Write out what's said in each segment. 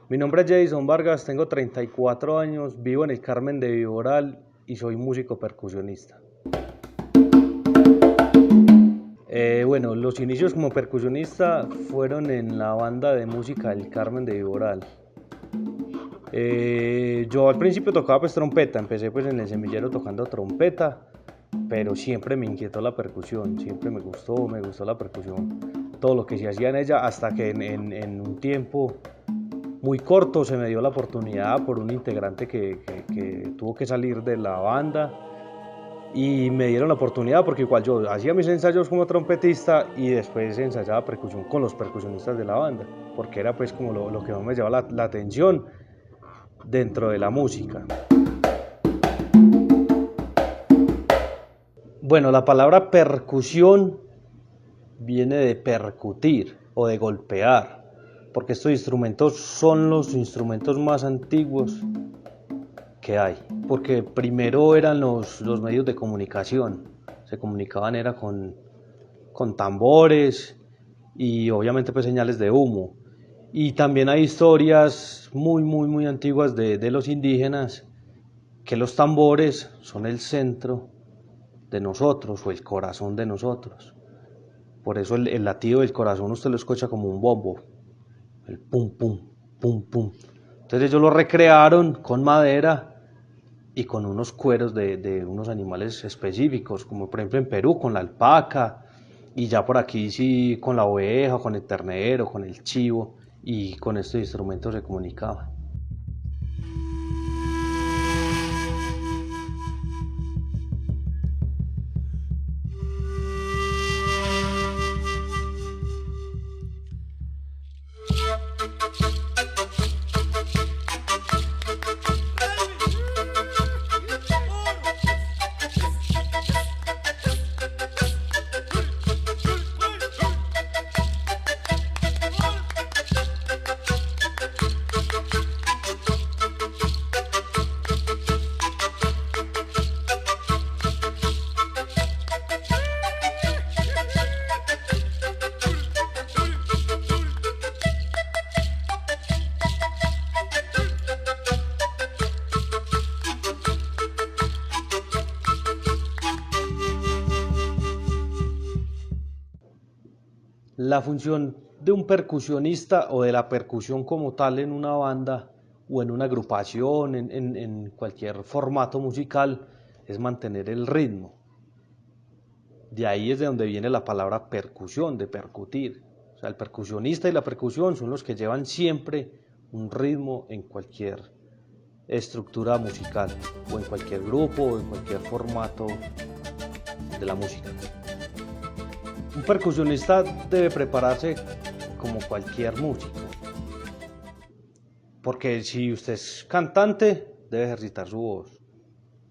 Mi nombre es Jason Vargas, tengo 34 años, vivo en el Carmen de Viboral y soy músico percusionista. Bueno, los inicios como percusionista fueron en la banda de música del Carmen de Viboral. Yo al principio tocaba pues trompeta, empecé pues en el semillero tocando trompeta, pero siempre me inquietó la percusión, siempre me gustó la percusión, todo lo que se hacía en ella, hasta que en un tiempo muy corto se me dio la oportunidad por un integrante que tuvo que salir de la banda y me dieron la oportunidad porque igual yo hacía mis ensayos como trompetista y después ensayaba percusión con los percusionistas de la banda, porque era pues como lo que más me llevaba la atención dentro de la música. Bueno, la palabra percusión viene de percutir o de golpear, porque estos instrumentos son los instrumentos más antiguos que hay, porque primero eran los medios de comunicación, se comunicaban era con tambores y obviamente pues señales de humo. Y también hay historias muy antiguas de los indígenas que los tambores son el centro de nosotros o el corazón de nosotros. Por eso el latido del corazón usted lo escucha como un bombo, el pum pum, pum pum. Entonces ellos lo recrearon con madera y con unos cueros de unos animales específicos, como por ejemplo en Perú con la alpaca, y ya por aquí sí con la oveja, con el ternero, con el chivo, y con estos instrumentos se comunicaban. La función de un percusionista o de la percusión como tal en una banda o en una agrupación, en cualquier formato musical, es mantener el ritmo. De ahí es de donde viene la palabra percusión, de percutir. O sea, el percusionista y la percusión son los que llevan siempre un ritmo en cualquier estructura musical, o en cualquier grupo, o en cualquier formato de la música. Un percusionista debe prepararse como cualquier músico, porque si usted es cantante, debe ejercitar su voz.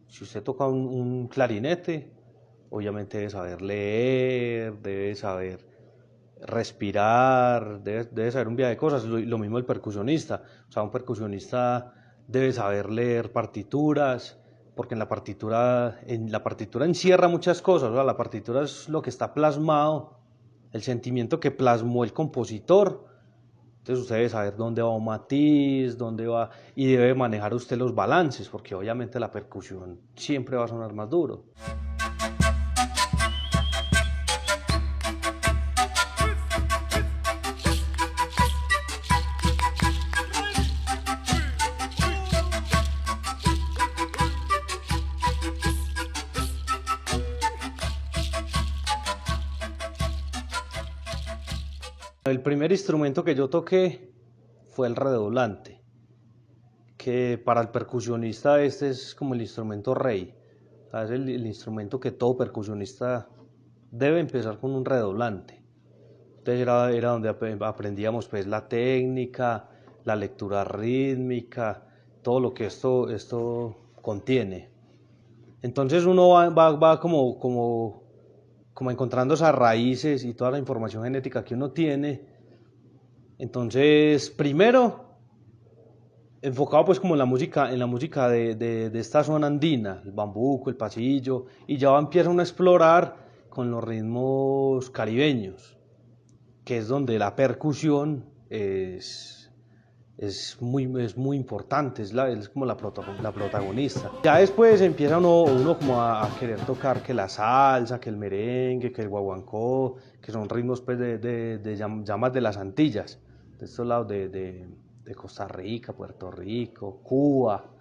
Si usted toca un clarinete, obviamente debe saber leer, debe saber respirar, debe saber un viaje de cosas. Lo mismo el percusionista. O sea, un percusionista debe saber leer partituras, porque en la partitura encierra muchas cosas. O sea, la partitura es lo que está plasmado, el sentimiento que plasmó el compositor. Entonces usted debe saber dónde va un matiz, dónde va, y debe manejar usted los balances, porque obviamente la percusión siempre va a sonar más duro. El primer instrumento que yo toqué fue el redoblante, que para el percusionista este es como el instrumento rey. O sea, es el instrumento que todo percusionista debe empezar con un redoblante. Entonces era donde aprendíamos pues la técnica, la lectura rítmica, todo lo que esto contiene. Entonces uno va como encontrando esas raíces y toda la información genética que uno tiene. Entonces, primero, enfocado pues como en la música de esta zona andina, el bambuco, el pasillo, y ya empieza uno a explorar con los ritmos caribeños, que es donde la percusión es muy importante, es como la protagonista. Ya después empieza uno como a querer tocar que la salsa, que el merengue, que el guaguancó, que son ritmos pues de llamas de las Antillas, de estos lados de Costa Rica, Puerto Rico, Cuba.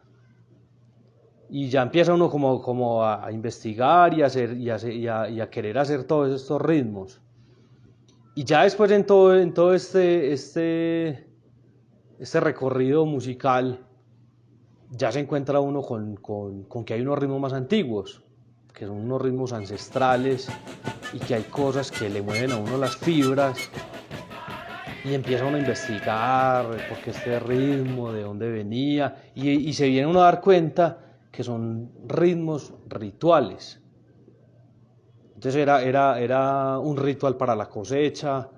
Y ya empieza uno como a investigar y a querer hacer todos estos ritmos. Y ya después en todo este recorrido musical, ya se encuentra uno con que hay unos ritmos más antiguos, que son unos ritmos ancestrales y que hay cosas que le mueven a uno las fibras y empieza uno a investigar por qué este ritmo, de dónde venía y se viene uno a dar cuenta que son ritmos rituales. Entonces era un ritual para la cosecha,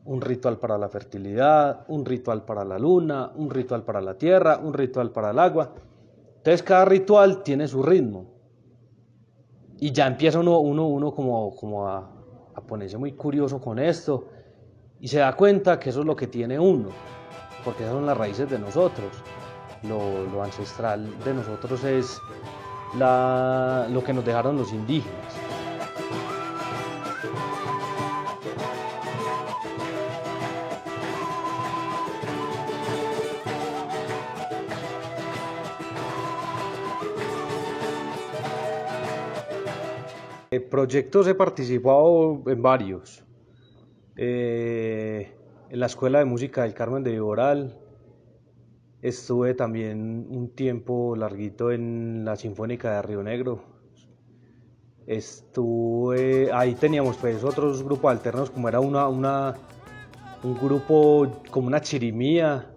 un ritual para la fertilidad, un ritual para la luna, un ritual para la tierra, un ritual para el agua. Entonces cada ritual tiene su ritmo. Y ya empieza uno como a ponerse muy curioso con esto y se da cuenta que eso es lo que tiene uno, porque esas son las raíces de nosotros. Lo ancestral de nosotros es lo que nos dejaron los indígenas. Proyectos he participado en varios. En la Escuela de Música del Carmen de Viboral, estuve también un tiempo larguito en la Sinfónica de Río Negro. Ahí teníamos pues otros grupos alternos, como era un grupo como una chirimía.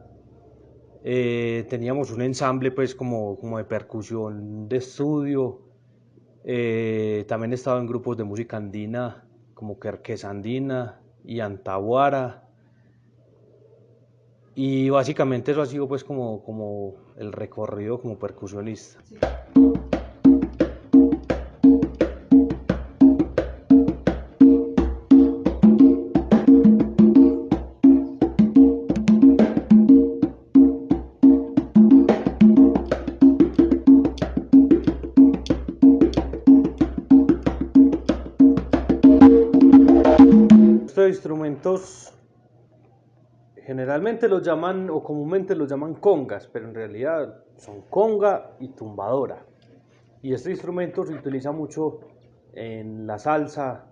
Teníamos un ensamble pues como de percusión de estudio. También he estado en grupos de música andina como Querquesa Andina y Antahuara. Y básicamente eso ha sido pues como el recorrido como percusionista. Sí. Estos instrumentos generalmente los llaman o comúnmente los llaman congas, pero en realidad son conga y tumbadora. Y este instrumento se utiliza mucho en la salsa,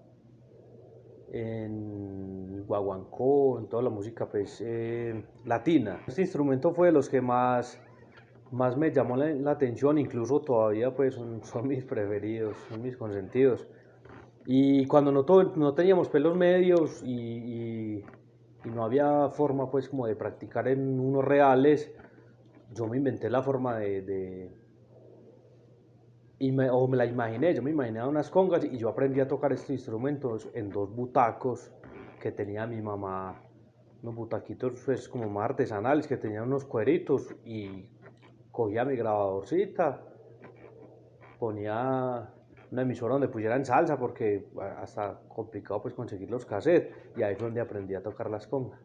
en el guaguancó, en toda la música pues, latina. Este instrumento fue de los que más me llamó la atención, incluso todavía pues son mis preferidos, son mis consentidos. Y cuando no teníamos pelos medios y no había forma pues como de practicar en unos reales, yo me inventé la forma o me la imaginé, yo me imaginaba unas congas y yo aprendí a tocar estos instrumentos en 2 butacos que tenía mi mamá, unos butaquitos pues como más artesanales que tenían unos cueritos y cogía mi grabadorcita, ponía una emisora donde pusieran salsa porque hasta complicado pues conseguir los cassettes y ahí fue donde aprendí a tocar las congas.